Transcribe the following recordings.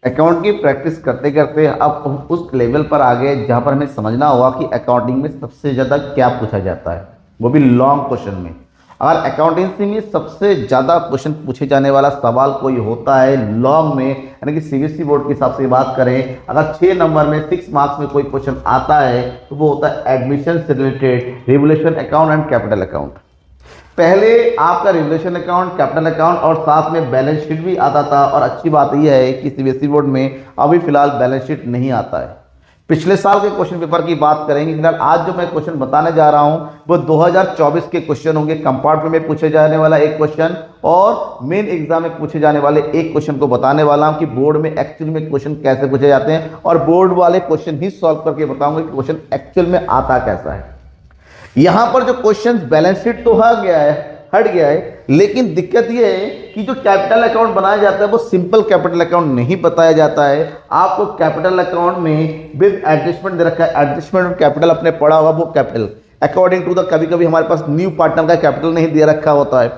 Account की practice करते करते अब उस लेवल पर आ गए जहां पर हमें समझना होगा कि अकाउंटिंग में सबसे ज़्यादा क्या पूछा जाता है, वो भी लॉन्ग क्वेश्चन में। अगर अकाउंटेंसी में सबसे ज़्यादा क्वेश्चन पूछे जाने वाला सवाल कोई होता है लॉन्ग में, यानी कि सीबीएसई बोर्ड के हिसाब से बात करें, अगर 6 नंबर में 6 मार्क्स में कोई क्वेश्चन आता है तो वो होता है एडमिशन से related revolution account and capital account. पहले आपका रिवोल्यूशन अकाउंट, कैपिटल अकाउंट और साथ में बैलेंस शीट भी आता था, और अच्छी बात यह है कि सीबीएसई बोर्ड में अभी फिलहाल बैलेंस शीट नहीं आता है। पिछले साल के क्वेश्चन पेपर की बात करेंगे। फिलहाल आज जो मैं क्वेश्चन बताने जा रहा हूं वो 2024 के क्वेश्चन होंगे। कंपार्टमेंट में पूछे जाने वाला एक क्वेश्चन और मेन एग्जाम में पूछे जाने वाले एक क्वेश्चन को बताने वाला हूं कि बोर्ड में एक्चुअल में क्वेश्चन कैसे पूछे जाते हैं, और बोर्ड वाले क्वेश्चन ही सॉल्व करके बताऊंगा कि क्वेश्चन एक्चुअल में आता कैसा है। यहां पर जो क्वेश्चन बैलेंस शीट तो हट गया है, लेकिन दिक्कत यह है कि जो कैपिटल अकाउंट बनाया जाता है वो सिंपल कैपिटल अकाउंट नहीं बताया जाता है। आपको कैपिटल अकाउंट में विद एडजस्टमेंट दे रखा है, एडजस्टमेंट और कैपिटल अपने पढ़ा होगा वो कैपिटल अकॉर्डिंग टू द, कभी कभी हमारे पास न्यू पार्टनर का कैपिटल नहीं दे रखा होता है,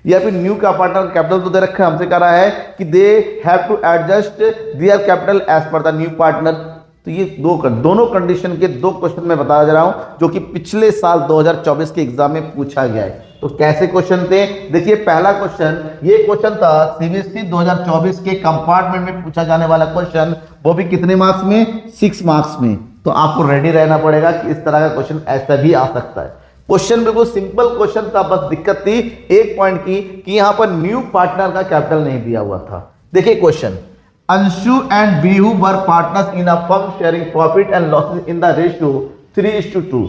या फिर न्यू का पार्टनर कैपिटल तो दे रखा है, हमसे कह रहा है कि they have to adjust their capital as per the new partner. तो ये दोनों कंडीशन के दो क्वेश्चन मैं बता रहा हूं जो कि पिछले साल 2024 के एग्जाम में पूछा गया है। तो कैसे क्वेश्चन थे, देखिए पहला क्वेश्चन, ये क्वेश्चन था सीबीएसई 2024 के कंपार्टमेंट में पूछा जाने वाला क्वेश्चन, वो भी कितने मार्क्स में, 6 मार्क्स में। तो आपको रेडी रहना पड़ेगा कि इस तरह का क्वेश्चन ऐसा भी आ सकता है। क्वेश्चन बिल्कुल सिंपल क्वेश्चन था, बस दिक्कत थी एक पॉइंट की कि यहां पर न्यू पार्टनर का कैपिटल नहीं दिया हुआ था। देखिए question, Anshu and Bihu were partners in a firm sharing profit and losses in the ratio 3:2।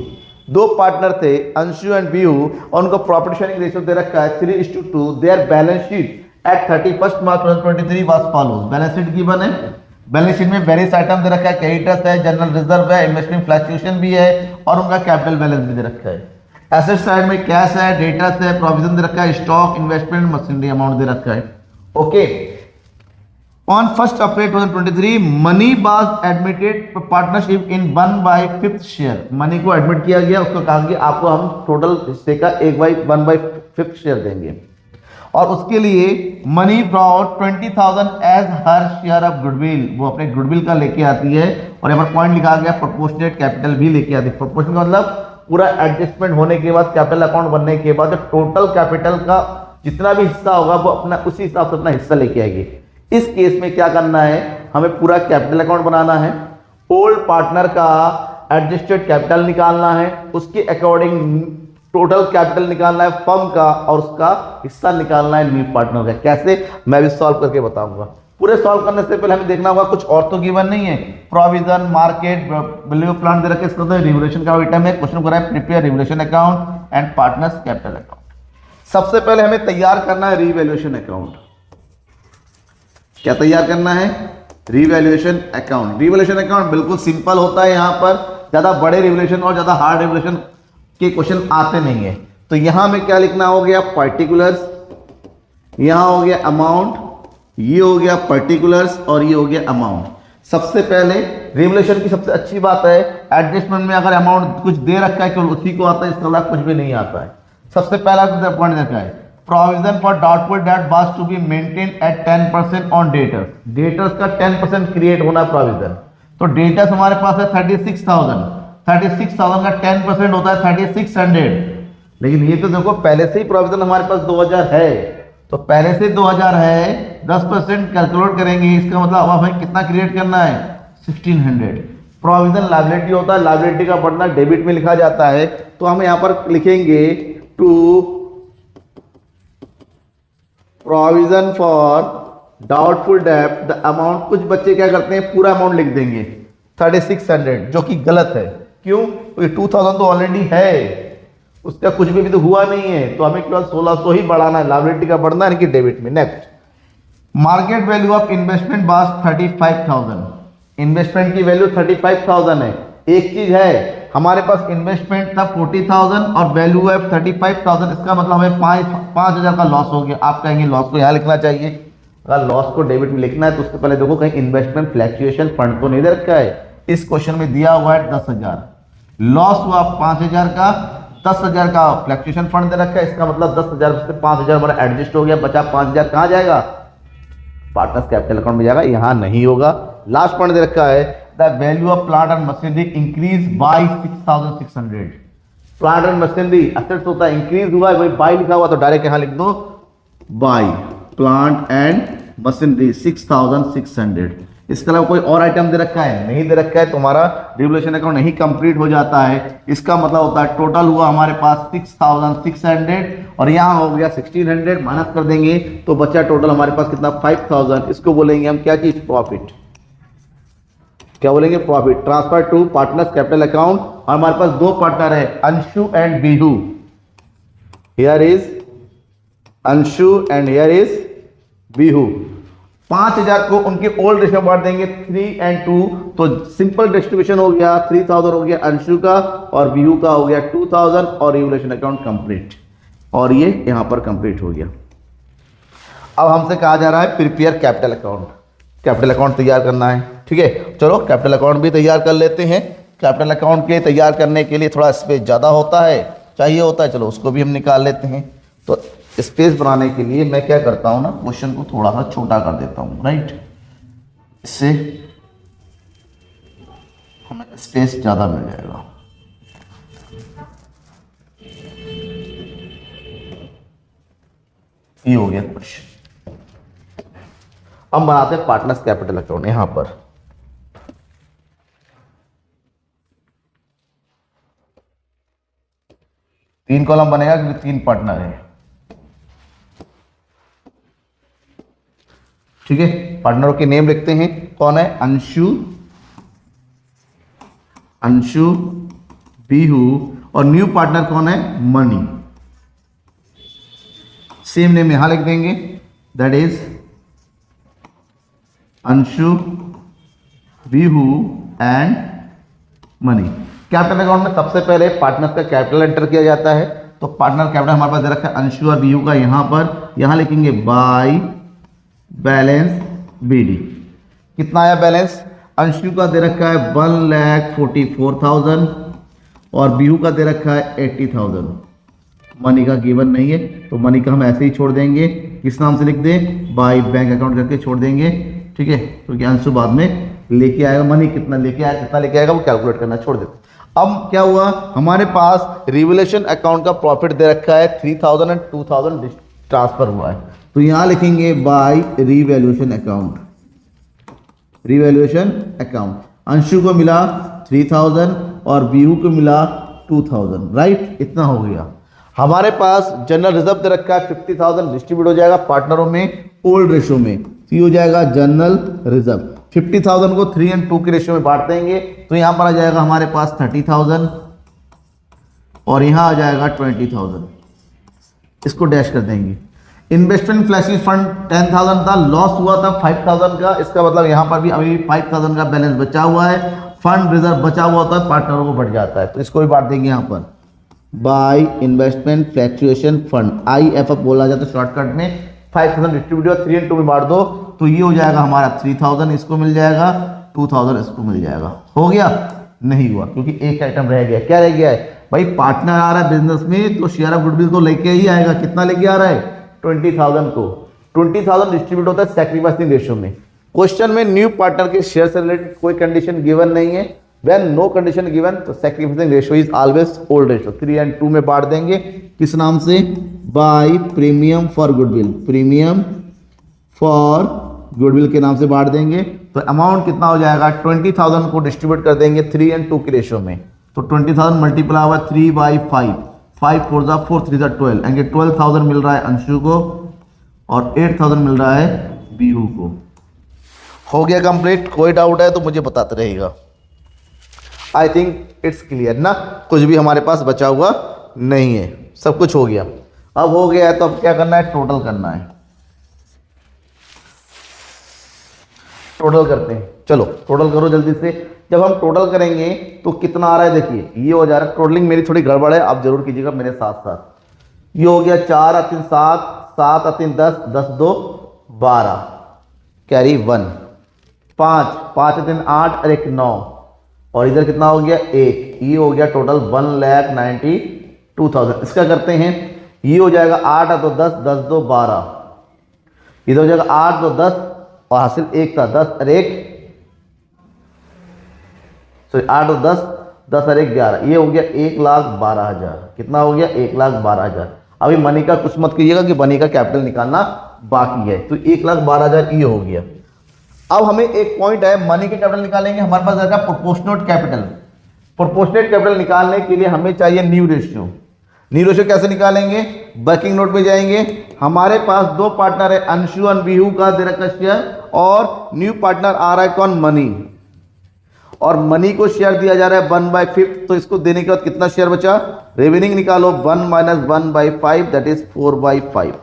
दो पार्टनर थे अंशु एंड बीहू और उनको प्रॉफिट शेयरिंग रेशियो दे रखा है 3:2। Their balance sheet at 31 March 2023 was follows. Balance sheet given है, बैलेंस शीट में various item दे रखा है, क्रेडिटर्स है, जनरल रिजर्व है, इन्वेस्टमेंट फ्लक्चुएशन भी है, और उनका कैपिटल बैलेंस भी दे रखा है। एसेट साइड में कैश है, डेटर्स है, प्रोविजन दे रखा है, स्टॉक, इन्वेस्टमेंट, मशीनरी अमाउंट दे रखा है। Okay, On 1st April 2023, money was admitted partnership in 1/5 share. Money को एडमिट किया गया, उसको कहा कि आपको हम टोटल हिस्से का 1/5 शेयर देंगे, और उसके लिए money brought 20,000 as her share of goodwill. वो अपने गुडविल का लेके आती है, और यहाँ पर पॉइंट लिखा गया प्रोपोर्शनेट कैपिटल भी लेके आती है। प्रोपोर्शनेट का मतलब पूरा एडजस्टमेंट होने के बाद, कैपिटल अकाउंट बनने के बाद टोटल कैपिटल का जितना भी हिस्सा होगा वो अपना उसी हिसाब से अपना हिस्सा लेके आएगी। इस केस में क्या करना है, हमें पूरा कैपिटल अकाउंट बनाना है, ओल्ड पार्टनर का एडजस्टेड कैपिटल निकालना है, उसके अकॉर्डिंग टोटल कैपिटल निकालना है फर्म का, और उसका हिस्सा निकालना है न्यू पार्टनर का। कैसे, मैं भी सॉल्व करके बताऊंगा। पूरे सॉल्व करने से पहले हमें देखना होगा कुछ और तो गिवन नहीं है। प्रोविजन, मार्केट वैल्यू प्लान दे रखे, इसको रिवोल्यूशन का आइटम है। क्वेश्चन कर रहा है prepare revolution account and partners capital account. सबसे पहले हमें तैयार करना है रिवैल्यूएशन अकाउंट। क्या तैयार करना है, रिवैल्यूएशन अकाउंट। रिवैल्यूएशन अकाउंट बिल्कुल सिंपल होता है, यहां पर ज्यादा बड़े रिवैल्यूएशन और ज्यादा हार्ड रिवैल्यूएशन के क्वेश्चन आते नहीं है। तो यहां में क्या लिखना हो गया, पर्टिकुलर्स, यहां हो गया अमाउंट, ये हो गया पर्टिकुलर्स, और ये हो गया अमाउंट। सबसे पहले रिवैल्यूएशन की सबसे अच्छी बात है, एडजस्टमेंट में अगर अमाउंट कुछ दे रखा है केवल उसी को आता है, इसके अलावा कुछ भी नहीं आता है। सबसे पहला पॉइंट देखा है, provision for doubtful debt was to be maintain at 10% on debtors. Debtors का 10% क्रिएट होना प्रोविजन। तो डेटर्स हमारे पास है 36,000 का 10% होता है 3600। लेकिन ये तो देखो पहले से ही प्रोविजन हमारे पास 2000 है, तो पहले से 2000 है, 10% कैलकुलेट करेंगे, इसका मतलब अब हमें कितना क्रिएट करना है, 1600। प्रोविजन लायबिलिटी होता है, लायबिलिटी का बढ़ना डेबिट में लिखा जाता है, तो हम यहाँ पर लिखेंगे to provision for doubtful debt the amount. कुछ बच्चे क्या करते हैं, पूरा अमाउंट लिख देंगे 3600, जो कि गलत है। क्यों, क्योंकि 2000 तो ऑलरेडी है, उसका कुछ भी तो हुआ नहीं है, तो हमें केवल 1600 ही बढ़ाना है, लायबिलिटी का बढ़ना है कि डेबिट में। Next, market value of investment was 35,000। Investment की वैल्यू 35,000 है। एक चीज है, हमारे पास इन्वेस्टमेंट था 40,000 और वैल्यू है 35,000, इसका मतलब हमें 5,000 का लॉस हो गया। आप कहेंगे लॉस को यहाँ लिखना चाहिए, अगर लॉस को डेबिट में लिखना है तो उससे पहले देखो कहीं इन्वेस्टमेंट फ्लक्चुएशन फंड तो नहीं दे रखा है। इस क्वेश्चन में दिया हुआ है 10,000, लॉस हुआ 5,000 का, 10,000 का फ्लक्चुएशन फंड दे रखा है, इसका मतलब 10,000 से 5,000 हमारा एडजस्ट हो गया, बचा 5,000 कहाँ जाएगा, पार्टनर्स कैपिटल अकाउंट में जाएगा, यहाँ नहीं होगा। लास्ट पॉइंट दे रखा है the value of plant and machinery increase by 6600। Plant and machinery assets होता है, इंक्रीज हुआ है, वही बाय लिखा हुआ तो डायरेक्ट यहाँ लिख दो बाय प्लांट एंड मशीनरी 6600। इसके अलावा कोई और आइटम दे रखा है? नहीं दे रखा है, तुम्हारा रिवोल्यूशन अकाउंट नहीं कंप्लीट हो जाता है। इसका मतलब होता है टोटल हुआ हमारे पास 6600 और यहाँ हो गया 1600, माइनस कर देंगे तो बचा टोटल हमारे पास कितना 5000। इसको बोलेंगे हम क्या चीज? प्रॉफिट। क्या बोलेंगे? Profit. Transfer to partners capital account. और हमारे पास दो पार्टनर है, Anshu and Bihu. Here is Anshu and here is Bihu. 5000 को उनके ओल्ड रेशियो में बांट देंगे 3 and 2, तो सिंपल डिस्ट्रीब्यूशन हो गया। 3000 हो गया अंशु का और बीहू का हो गया 2000 और रिवोल्यूशन अकाउंट कंप्लीट। और ये यहां पर कंप्लीट हो गया। अब हमसे कहा जा रहा है prepare capital account. Capital account तैयार करना है, ठीक है। चलो कैपिटल अकाउंट भी तैयार कर लेते हैं। कैपिटल अकाउंट के तैयार करने के लिए थोड़ा स्पेस ज़्यादा होता है, चाहिए होता है, चलो उसको भी हम निकाल लेते हैं। तो स्पेस बनाने के लिए मैं क्या करता हूँ ना, क्वेश्चन को थोड़ा सा छोटा कर देता हूँ, राइट। इससे हमें स्पेस ज़्यादा मिल जाएगा। ये हो गया क्वेश्चन। हम बनाते हैं पार्टनर्स कैपिटल अकाउंट। यहां पर तीन कॉलम बनेगा क्योंकि तीन पार्टनर है, ठीक है। पार्टनरों के नेम लिखते हैं। कौन है? अंशु, अंशु, बीहू और न्यू पार्टनर कौन है? मनी। सेम नेम यहां लिख देंगे, that is Anshu, Bihu and money. Capital account में सबसे पहले पार्टनर्स का कैपिटल एंटर किया जाता है। तो पार्टनर कैपिटल हमारे पास दे रखा है अंशु और बीहू का, यहां पर यहां लिखेंगे बाय बैलेंस बीडी। कितना आया बैलेंस? अंशु का दे रखा है 1,44,000 और बीहू का दे रखा है 80,000। मनी का गिवन नहीं है तो मनी का हम ऐसे ही छोड़ देंगे। किस नाम से लिख दें? बाय बैंक अकाउंट करके छोड़ देंगे, ठीक है। क्योंकि अंशु बाद में लेके आएगा, मनी कितना लेके आएगा, कितना लेके आएगा वो कैलकुलेट करना छोड़ देते। अब क्या हुआ, हमारे पास रिवोल्यूशन अकाउंट का प्रॉफिट दे रखा है 3000 एंड 2000 ट्रांसफर हुआ है, तो यहां लिखेंगे by revaluation account. Revaluation account, Anshu को मिला 3000 और बीहू को मिला 2000, राइट। इतना हो गया। हमारे पास जनरल रिजर्व दे रखा है 50,000, डिस्ट्रीब्यूट हो जाएगा पार्टनरों में ओल्ड रेशो में, तो ये हो जाएगा जनरल रिजर्व। 50,000 को 3 and 2 के रेशियो में बांट देंगे तो यहां पर आ जाएगा हमारे पास 30,000 और यहां आ जाएगा 20,000। इसको डैश कर देंगे। इन्वेस्टमेंट फ्लैशिंग फंड 10,000 था, लॉस हुआ था 5,000 का। इसका मतलब यहां पर भी अभी 5,000 का बैलेंस बचा हुआ है। फंड रिजर्व बचा हुआ होता है, पार्टनरों को बढ़ जाता है, तो इसको भी बांट देंगे यहां पर by investment fluctuation fund, IFF बोला जाता है शॉर्टकट में। 5,000 डिस्ट्रीब्यूट 3 and 2 में बांट दो तो ये हो जाएगा हमारा 3,000 इसको मिल जाएगा, 2,000 इसको मिल जाएगा। हो गया? नहीं हुआ क्योंकि एक आइटम रह गया। क्या रह गया है भाई? पार्टनर आ रहा है बिजनेस में तो शेयर ऑफ गुडविल तो लेके ही आएगा। कितना लेके आ रहा है? 20,000 को। 20,000 डिस्ट्रीब्यूट होता है सैक्रिफाइसिंग रेशियो में। क्वेश्चन में न्यू पार्टनर के शेयर से रिलेटेड कोई कंडीशन गिवन नहीं है। व्हेन नो कंडीशन गिवन तो sacrificing ratio is always old ratio. 3 and 2 में बांट देंगे। किस नाम से? By premium for goodwill. Premium for goodwill के नाम से बांट देंगे तो अमाउंट कितना हो जाएगा? 20,000 को डिस्ट्रीब्यूट कर देंगे 3 and 2 के रेशियो में। तो 20,000 मल्टीप्लाई हुआ 3/5, 5 4 जा 4 3 जा 12, यानी 12,000 मिल रहा है अंशु को और 8,000 मिल रहा है बीहू को। हो गया कंप्लीट। कोई डाउट है तो मुझे बताते रहेगा। आई थिंक इट्स क्लियर ना, कुछ भी हमारे पास बचा हुआ नहीं है, सब कुछ हो गया। अब हो गया है तो अब क्या करना है? टोटल करना है। टोटल करते हैं, चलो टोटल करो जल्दी से। जब हम टोटल करेंगे तो कितना आ रहा है? देखिए ये हो जा रहा है। टोटलिंग मेरी थोड़ी गड़बड़ है, आप जरूर कीजिएगा मेरे साथ साथ। ये हो गया 4 और 3 7, 7 और 3 10, 10 2 12, कैरी 1, 5 5 और 3 8 और 1 9 और इधर कितना हो गया? 1। ये हो गया टोटल 1,92,000। इसका करते हैं, ये हो जाएगा 8 और 2 10, 10 2 12, इधर हो जाएगा 8 2 10, और हासिल 1 था 10 और 1 सॉरी 8 और 10, 10 और 1 11, ये हो गया 1,12,000। कितना हो गया? 1,12,000। अभी मनी का कुछ मत कीजिएगा कि मनी का कैपिटल निकालना बाकी है, तो 1,12,000 ये हो गया। अब हमें एक पॉइंट है, मनी के कैपिटल निकालेंगे, हमारे पास रहेगा प्रोपोर्शनेट कैपिटल। प्रोपोर्शनेट कैपिटल निकालने के लिए हमें चाहिए न्यू रेशियो। न्यू रेशियो कैसे निकालेंगे? वर्किंग नोट में जाएंगे, हमारे पास दो पार्टनर है, अंशु और बीहू का दे रखा शेयर, और न्यू पार्टनर आ रहा है कौन? मनी। और मनी को शेयर दिया जा रहा है 1/5, तो इसको देने के बाद कितना शेयर बचा? रिमेनिंग निकालो, 1 - 1/5 दैट इज 4/5।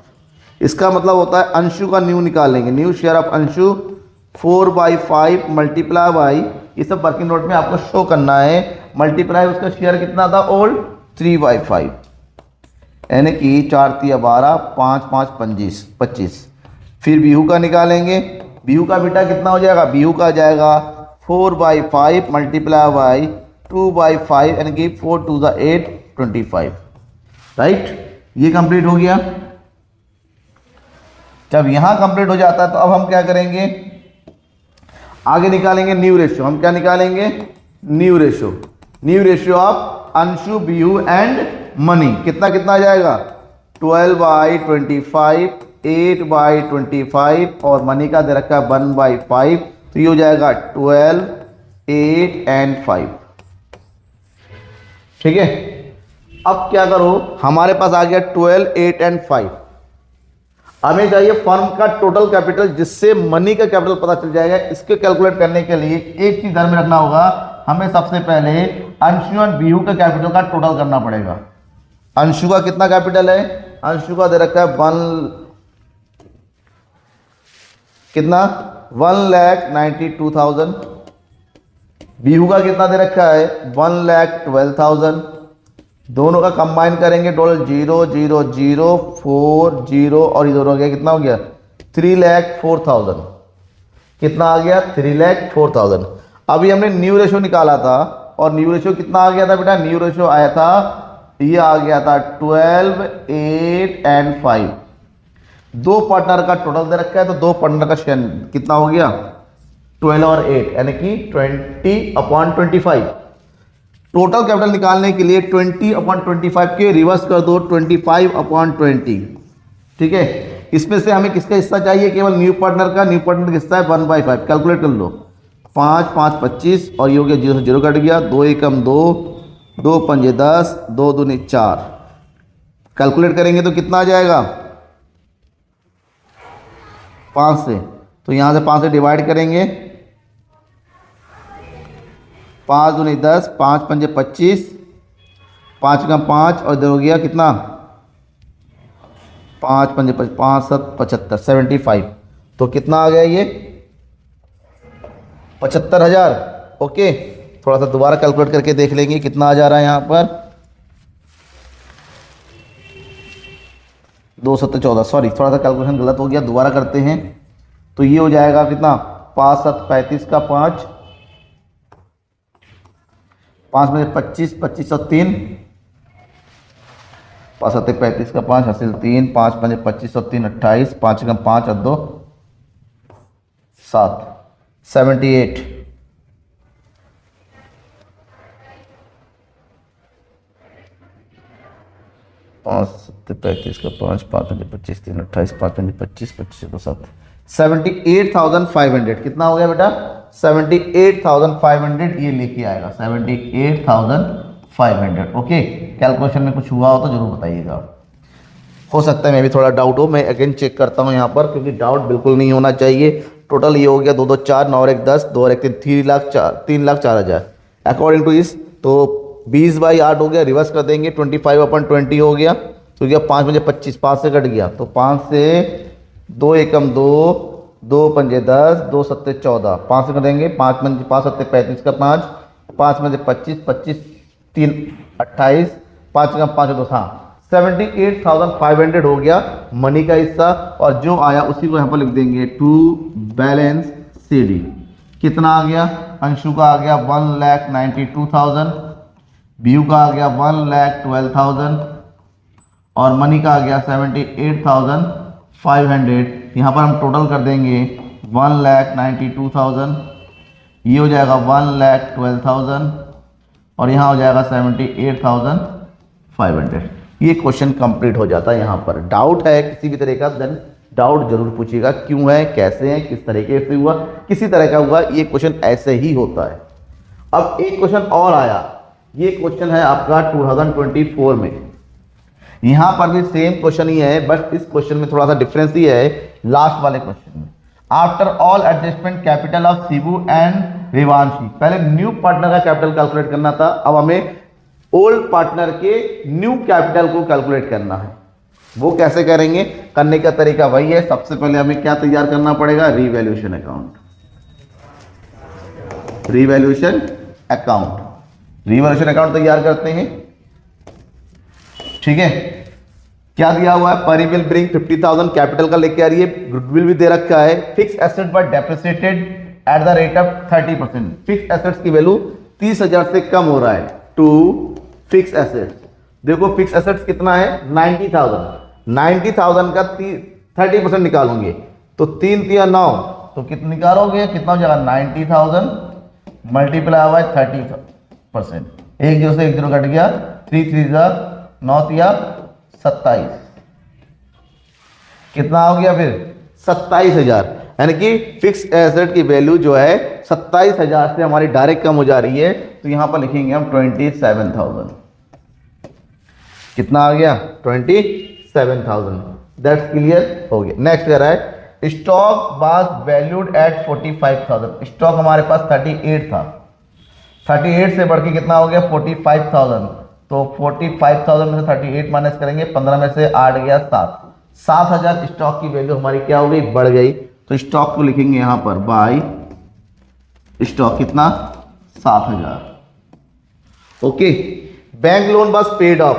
इसका मतलब होता है अंशु का न्यू निकालेंगे, new share of Anshu 4/5 multiply by, ये सब वर्किंग नोट में आपको शो करना है, मल्टीप्लाई उसका शेयर कितना था ओल्ड? 3/5, यानी कि 4 × 12, 5 × 5 = 25। फिर बीहू का निकालेंगे, बीहू का बेटा कितना हो जाएगा? बीहू का जाएगा 4/5 मल्टीप्लाई बाई 2/5, यानी कि 4 × 2 = 8, 25। राइट, ये कंप्लीट हो गया। जब यहां कंप्लीट हो जाता है तो अब हम क्या करेंगे? आगे निकालेंगे न्यू रेशियो। हम क्या निकालेंगे? New ratio. New ratio of Anshu, Bihu and money कितना कितना आ जाएगा? 12/25, 8/25, और मनी का दे रखा है 1/5, तो ये हो जाएगा 12, 8 एंड 5। ठीक है, अब क्या करो, हमारे पास आ गया 12, 8 एंड 5। हमें चाहिए फर्म का टोटल कैपिटल, जिससे मनी का कैपिटल पता चल जाएगा। इसके कैलकुलेट करने के लिए एक चीज ध्यान में रखना होगा, हमें सबसे पहले अंशु और बीहू का कैपिटल का टोटल करना पड़ेगा। अंशु का कितना कैपिटल है? अंशु का दे रखा है 1,92,000। बीहू का कितना दे रखा है? 1,12,000। दोनों का कंबाइन करेंगे, टोटल 0 0 0 4 0, और ये दोनों हो गया, कितना हो गया? 3,04,000। कितना आ गया? 3,04,000। अभी हमने न्यू रेशियो निकाला था, और न्यू रेशियो कितना आ गया था बेटा? न्यू रेशियो आया था, ये आ गया था 12, 8 एंड 5। दो पार्टनर का टोटल दे रखा है, तो दो पार्टनर का शेयर कितना हो गया? 12 और 8, यानी कि 20/25। टोटल कैपिटल निकालने के लिए 20/25 के रिवर्स कर दो, 25/20। ठीक है, इसमें से हमें किसका हिस्सा चाहिए? केवल न्यू पार्टनर का। न्यू पार्टनर का हिस्सा है 1/5, कैलकुलेट कर लो। 5 5 25, और ये हो गया 0 से 0 कट गया, 2 एकम 2, 2 पंजे 10, 2 दूनी 4। कैलकुलेट करेंगे तो कितना आ जाएगा? 5 से, तो यहाँ से 5 से डिवाइड करेंगे, 5 दूनी 10, 5 पंजे 25, 5 का 5, और इधर हो गया कितना? 5 पंजे 5, 5 7 75, 75। तो कितना आ गया ये? 75,000। ओके, थोड़ा सा दोबारा कैलकुलेट करके देख लेंगे कितना आ जा रहा है यहाँ पर। 2 7 14, सॉरी थोड़ा सा कैलकुलेशन गलत हो गया, दोबारा करते हैं। तो ये हो जाएगा कितना? 5 7 35 का 5, 5 में 25, 25 और 3, 5 7 35 का 5 हासिल 3, 5 5 25 और 3 28, 5 का 5 और 2 7, 78। पाँच 35 का 5, 5 25 3 28, 5 25 25 2 7, 78,500। कितना हो गया बेटा? 78,500 ये लेके आएगा, 78,500। ओके, कैलकुलेशन में कुछ हुआ हो तो जरूर बताइएगा। हो सकता है मैं भी थोड़ा डाउट हो, मैं अगेन चेक करता हूँ यहाँ पर, क्योंकि डाउट बिल्कुल नहीं होना चाहिए। टोटल ये हो गया 2 2 4, 9 और 1 10, 2 और 1 3,04,000 अकॉर्डिंग टू इस। तो 20/8 हो गया, रिवर्स कर देंगे, 25/20 हो गया, तो गया 5 पंजे 25, 5 से कट गया, तो 5 से 2 एकम 2, 2 पंजे 10, 2 सत्ते 14, 5 से करेंगे, 5 पंजे 5 सत्ते 35 का 5, 5 पंजे 25, 25 3 28, 5 का 5 2, हाँ 78,500 हो गया मनी का हिस्सा। और जो आया उसी को यहाँ पर लिख देंगे टू बैलेंस CD। कितना आ गया? अंशु का आ गया 1,92,000, बीयू का आ गया 1,12,000, और मनी का आ गया 78,500। यहाँ पर हम टोटल कर देंगे 1,92,000, ये हो जाएगा 1,12,000 और यहाँ हो जाएगा 78,500। ये क्वेश्चन कंप्लीट हो जाता है। यहाँ पर डाउट है किसी भी तरह का, देन डाउट जरूर पूछिएगा, क्यों है, कैसे है, किस तरीके से हुआ, किसी तरह का हुआ, ये क्वेश्चन ऐसे ही होता है। अब एक क्वेश्चन और आया, ये क्वेश्चन है आपका 2024 में। यहां पर भी सेम क्वेश्चन ही है, बट इस क्वेश्चन में थोड़ा सा डिफरेंस ही है लास्ट वाले क्वेश्चन में। After all adjustment capital of Shibu and Revanshi, पहले न्यू पार्टनर का कैपिटल कैलकुलेट करना था, अब हमें ओल्ड पार्टनर के न्यू कैपिटल को कैलकुलेट करना है। वो कैसे करेंगे, करने का तरीका वही है। सबसे पहले हमें क्या तैयार करना पड़ेगा, रीवैल्यूएशन अकाउंट। रीवैल्यूएशन अकाउंट तैयार करते हैं, ठीक है। क्या दिया हुआ है, परी विल ब्रिंग 50,000 कैपिटल का लेके आ रही है, गुडविल भी दे रखा है, fix asset but depreciated at the rate of 30%। Fix assets की वैल्यू 30,000 से कम हो रहा है टू फिक्स एसेट्स। देखो फिक्स एसेट्स कितना है, 90,000 का 30% निकालोगे तो 3 3 9, तो कितना निकालोगे, कितना हो जाएगा 90,000 मल्टीप्लाई हुआ है 30%। एक जीरो से एक जीरो कट गया, 3 3 9 27, कितना हो गया फिर 27,000। यानी कि फिक्स एसेट की वैल्यू जो है 27,000 से हमारी डायरेक्ट कम हो जा रही है, तो यहां पर लिखेंगे हम 27,000। कितना आ गया 27,000। दैट्स क्लियर हो गया। नेक्स्ट कह रहा है stock was valued at 45,000। Stock हमारे पास 38 था, 38 से बढ़ के कितना हो गया 45,000। तो 45,000 में से 38 माइनस करेंगे, 15 में से 8 गया 7,000 स्टॉक की वैल्यू हमारी क्या हो गई, बढ़ गई। तो स्टॉक को लिखेंगे यहां पर बाय स्टॉक, कितना 7,000। ओके। बैंक लोन बस पेड ऑफ,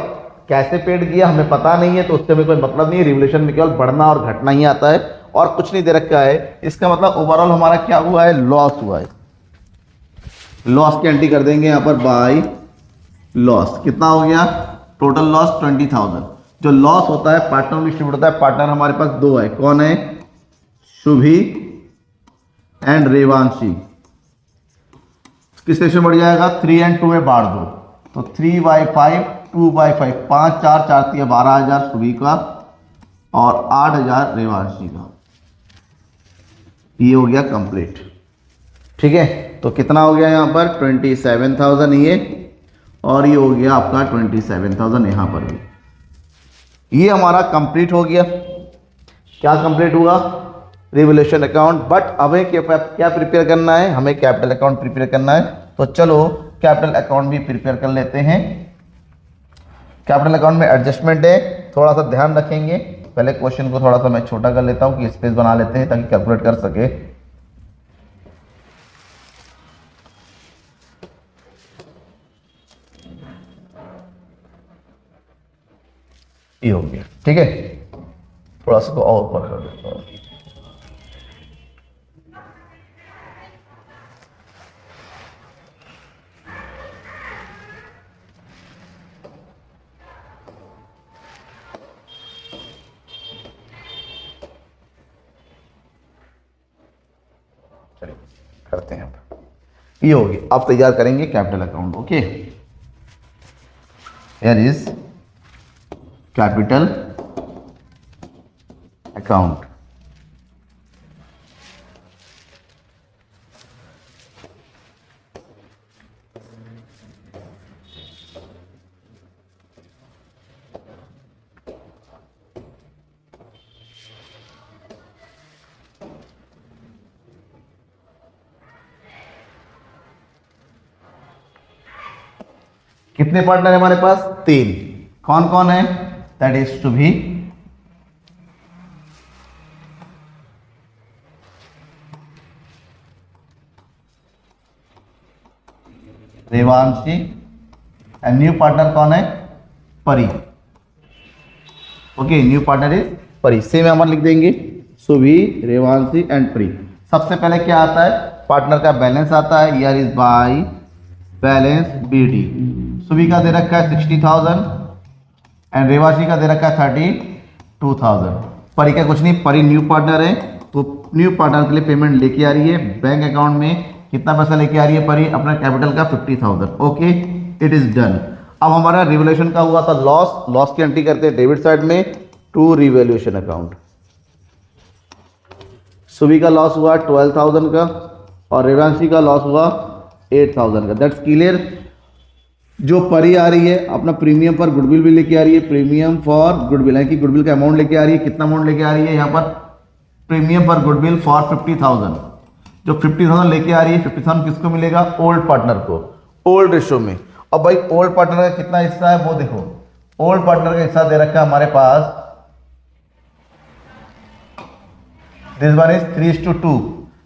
कैसे पेड किया हमें पता नहीं है, तो उससे हमें कोई मतलब नहीं है। रिवोल्यूशन में केवल बढ़ना और घटना ही आता है और कुछ नहीं दे रखा है। इसका मतलब ओवरऑल हमारा क्या हुआ है, लॉस हुआ है। लॉस की एंट्री कर देंगे यहां पर बाय लॉस। कितना हो गया टोटल लॉस 20,000। जो लॉस होता है पार्टनर में डिस्ट्रीब्यूट होता है। पार्टनर हमारे पास दो है, कौन है, शुभी एंड रेवांशी। किस सेक्शन बढ़ जाएगा, 3 और 2 में बांट दो, तो 3/5 2/5, 5 4 4 3 12,000 शुभी का और 8,000 रेवांशी का। ये हो गया कंप्लीट, ठीक है। तो कितना हो गया यहाँ पर 27,000 ये, और ये हो गया आपका 27,000 यहाँ पर भी। ये हमारा कंप्लीट हो गया। क्या कंप्लीट हुआ, रिवोल्यूशन अकाउंट। बट हमें क्या प्रिपेयर करना है, हमें कैपिटल अकाउंट प्रिपेयर करना है। तो चलो कैपिटल अकाउंट भी प्रिपेयर कर लेते हैं। कैपिटल अकाउंट में एडजस्टमेंट है, थोड़ा सा ध्यान रखेंगे। पहले क्वेश्चन को थोड़ा सा मैं छोटा कर लेता हूं कि स्पेस बना लेते हैं ताकि कैलकुलेट कर सके। ये हो गया, ठीक है। थोड़ा सा को और ऊपर कर देता हूं। चलिए करते हैं। ये होगी, अब तैयार करेंगे capital account. Okay, here is capital account. कितने पार्टनर है हमारे पास, 3। कौन कौन है, that is Shubhi, Revanshi and new partner कौन है, Pari. Okay, new partner is Pari. Same हम लिख देंगे शुभी, रेवांशी एंड परी। सबसे पहले क्या आता है, पार्टनर का बैलेंस आता है, year is by balance BD। Shubhi का दे रखा है 60,000 एंड रेवांशी का दे रखा है 32,000। परी का कुछ नहीं, परी न्यू पार्टनर है तो न्यू पार्टनर के लिए पेमेंट लेके आ रही है। बैंक अकाउंट में कितना पैसा लेके आ रही है परी? अपना कैपिटल का 50,000। Okay, it is done. अब हमारा रिवैल्यूएशन का हुआ था लॉस, लॉस की एंट्री करते हैं डेबिट साइड में टू रिवैल्यूएशन अकाउंट। सुबी का लॉस हुआ 12,000 का और रेवांशी का लॉस हुआ 8,000 का। That's clear. जो परी आ रही है अपना प्रीमियम पर गुडविल भी लेके आ रही है, प्रीमियम फॉर गुडविल है कि गुडविल का अमाउंट लेके आ रही है। कितना अमाउंट लेके आ रही है यहाँ पर? प्रीमियम पर गुडविल फॉर 50,000। जो 50,000 लेके आ रही है, 50,000 किसको मिलेगा? ओल्ड पार्टनर को, ओल्ड रेशो में। अब भाई ओल्ड पार्टनर का कितना हिस्सा है वो देखो। ओल्ड पार्टनर का हिस्सा दे रखा है हमारे पास, दिस वन इज 3:2।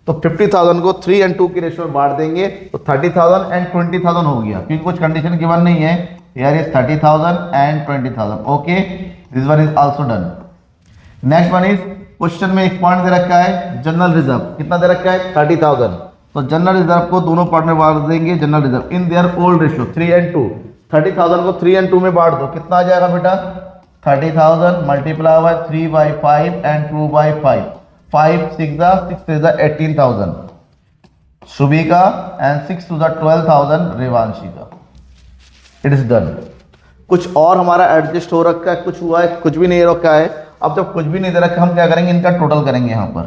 तो 50,000 को 3 और 2 की रेशो में बांट देंगे तो 30,000 एंड 20,000 हो गया, क्योंकि कुछ कंडीशन गिवन नहीं है। Here is 30,000 and 20,000। Okay, this one is also done. Next one is question में एक पॉइंट दे रखा है जनरल रिजर्व। कितना दे रखा है? 30,000। तो जनरल रिजर्व को दोनों पार्ट में बांट देंगे। General reserve in their old ratio 3 और 2। 30,000 को 3 और 2 में बांट दो, कितना आ जाएगा बेटा? 30,000 मल्टीप्लाई बाय 3/5 एंड 2/5। 5 6 6 18,000 सुबी का एंड 6 12,000 रेवांशी का। It is done. कुछ और हमारा एडजस्ट हो रखा है, कुछ हुआ है, कुछ भी नहीं रखा है। अब जब कुछ भी नहीं दे रखा, हम क्या करेंगे? इनका टोटल करेंगे यहाँ पर।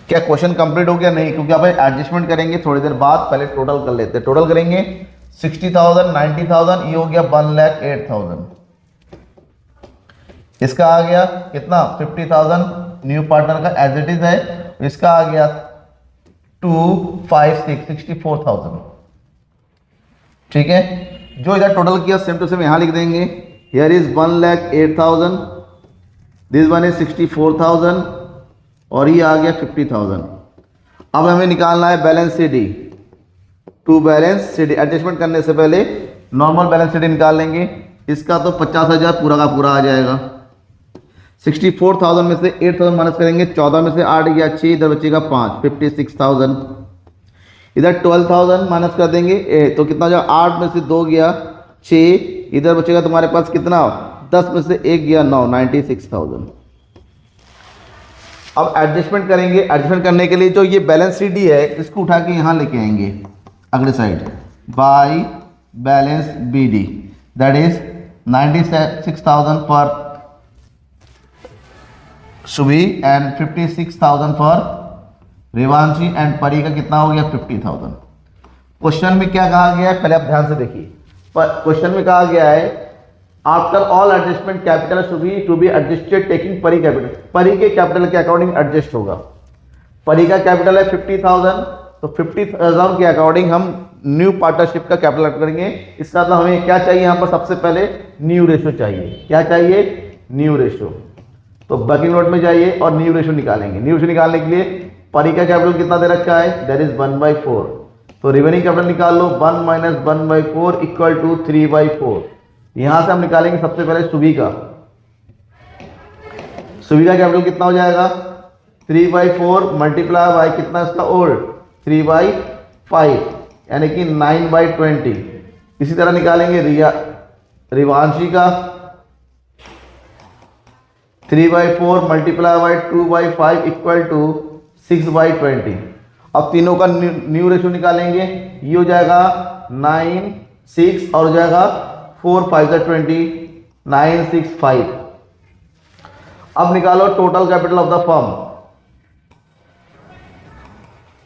क्या क्वेश्चन कंप्लीट हो गया? नहीं, क्योंकि आप एडजस्टमेंट करेंगे थोड़ी देर बाद। पहले टोटल कर लेते हैं। टोटल करेंगे 60,000 90,000, ये हो गया 1,08,000। इसका आ गया कितना? 50,000 न्यू पार्टनर का एज इट इज है। इसका आ गया 256 64,000। ठीक है, जो इधर टोटल किया सेम टू सेम यहां लिख देंगे। Here is 1,08,000, this one is 64,000 और ये आ गया 50,000। अब हमें निकालना है balance CD to balance CD. Adjustment करने से पहले नॉर्मल बैलेंस सीडी निकाल लेंगे। इसका तो 50,000 पूरा का पूरा आ जाएगा। 64,000 में से 8,000 माइनस करेंगे, 14 में से 8 गया 6, इधर बचेगा 5 56,000। इधर 12,000 माइनस कर देंगे, तो कितना जो 8 में से 2 गया 6, इधर बचेगा तुम्हारे पास कितना? 10 में से 1 गया 9 96,000। अब एडजस्टमेंट करेंगे। एडजस्टमेंट करने के लिए जो ये बैलेंस सीडी है इसको उठा के यहाँ लेके आएंगे अगले side by balance BD, that is 96,000 for Subi and 56,000 for Revanshi and Pari का कितना हो गया? 50,000। क्वेश्चन में क्या कहा गया है पहले आप ध्यान से देखिए। क्वेश्चन में कहा गया है आफ्टर ऑल एडजस्टमेंट कैपिटल सुबी to be adjusted taking Pari capital. Pari के कैपिटल के अकॉर्डिंग एडजस्ट होगा। परी का कैपिटल है 50,000, तो 50,000 के अकॉर्डिंग हम न्यू पार्टनरशिप का कैपिटल ऐड करेंगे। इसका मतलब हमें क्या चाहिए यहाँ पर? सबसे पहले न्यू रेशो चाहिए। क्या चाहिए? New ratio. तो वर्किंग नोट में जाइए और न्यू रेशो निकालेंगे। न्यू रेशो निकालने के लिए परी का कैपिटल कितना दे रखा है? That is 1/4। तो रिमेनिंग कैपिटल निकाल लो। 1 - 1/4 इक्वल टू 3/4। यहां से हम निकालेंगे सबसे पहले सुबी का। सुबी का कैपिटल कितना हो जाएगा? 3/4 मल्टीप्लाई बाय कितना इसका ओल्ड? 3/5 यानी कि 9/20। इसी तरह निकालेंगे रिवांशी का 3/4 मल्टीप्लाई बाय 2/5 इक्वल टू 6/20। अब तीनों का न्यू रेशो निकालेंगे। ये हो जाएगा 9 6 और हो जाएगा 4 5 20 965। अब निकालो total capital of the firm.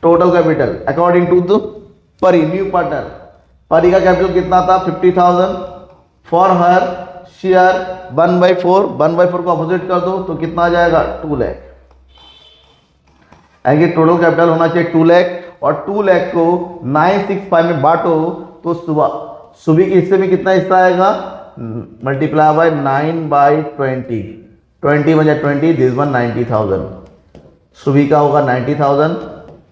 Total capital according to the Pari new partner. Pari का कैपिटल कितना था? 50,000 फॉर हर शेयर 1/4। 1/4 को अपोजिट कर दो तो कितना आ जाएगा? 2 लाख। आगे टोटल कैपिटल होना चाहिए 2 लाख और 2 लाख को 965 में बांटो तो सुबी के हिस्से में कितना हिस्सा आएगा? Multiply by 9/20। 20 बजा 20, दिस वन 90,000। सुबी का होगा 90,000,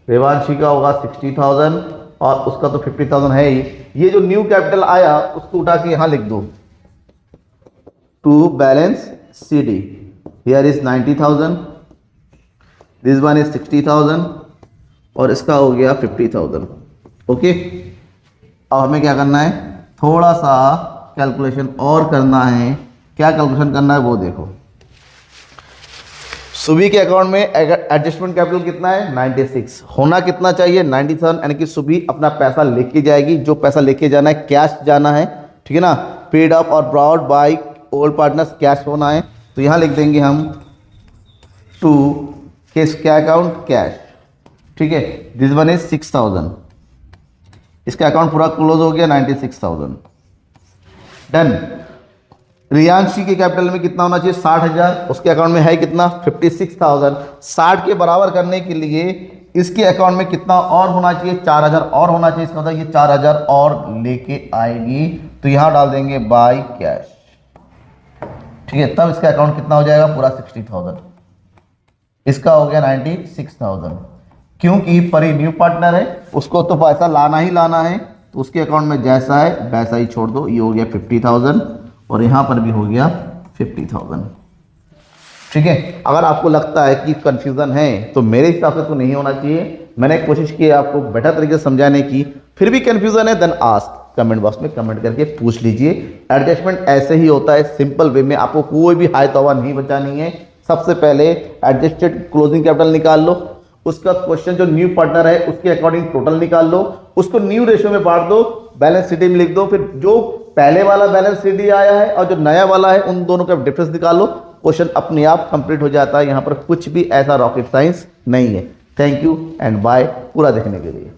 रेवांशी का होगा 60,000 और उसका तो 50,000 है ही। ये जो न्यू कैपिटल आया उसको उठा के यहां लिख दो to balance CD. Here is 90,000, this one is 60,000 और इसका हो गया 50,000। ओके, अब हमें क्या करना है? थोड़ा सा कैलकुलेशन और करना है। क्या कैलकुलेशन करना है वो देखो। सुबी के अकाउंट में एडजस्टमेंट कैपिटल कितना है 96, होना कितना चाहिए 97, यानी कि सुबी अपना पैसा लेके जाएगी, जो पैसा लेके जाना है कैश जाना है, ठीक है ना। पेड अप और brought by old partners cash होना है, तो यहाँ लिख देंगे हम टू क्या अकाउंट कैश, ठीक है। दिस वन इज 6000, इसका अकाउंट पूरा क्लोज हो गया 96,000 डन। रियांशी के कैपिटल में कितना होना चाहिए 60,000, उसके अकाउंट में है कितना 56,000। 60 के बराबर करने के लिए इसके अकाउंट में कितना और होना चाहिए 4,000 और होना चाहिए, इसका मतलब ये 4,000 और लेके आएगी, तो यहां डाल देंगे बाय कैश, ठीक है। तब इसका अकाउंट कितना हो जाएगा पूरा 60,000, इसका हो गया 96,000। क्योंकि परी न्यू पार्टनर है, उसको तो पैसा लाना ही लाना है, तो उसके अकाउंट में जैसा है वैसा ही छोड़ दो। ये हो गया 50,000 और यहाँ पर भी हो गया 50,000, ठीक है। अगर आपको लगता है कि कंफ्यूजन है तो मेरे हिसाब से तो नहीं होना चाहिए, मैंने कोशिश की आपको बेटर तरीके से समझाने की, फिर भी कंफ्यूजन है देन आस्क, कमेंट बॉक्स में कमेंट करके पूछ लीजिए। एडजस्टमेंट ऐसे ही होता है, सिंपल वे में, आपको कोई भी हाई तवा नहीं बचानी है। सबसे पहले एडजस्टेड क्लोजिंग कैपिटल निकाल लो, उसका क्वेश्चन जो न्यू पार्टनर है उसके अकॉर्डिंग टोटल निकाल लो, उसको न्यू रेशियो में बांट दो, बैलेंस शीट में लिख दो, फिर जो पहले वाला बैलेंस शीट आया है और जो नया वाला है उन दोनों का डिफरेंस निकाल लो, क्वेश्चन अपने आप कंप्लीट हो जाता है। यहाँ पर कुछ भी ऐसा रॉकेट साइंस नहीं है। थैंक यू एंड बाय पूरा देखने के लिए।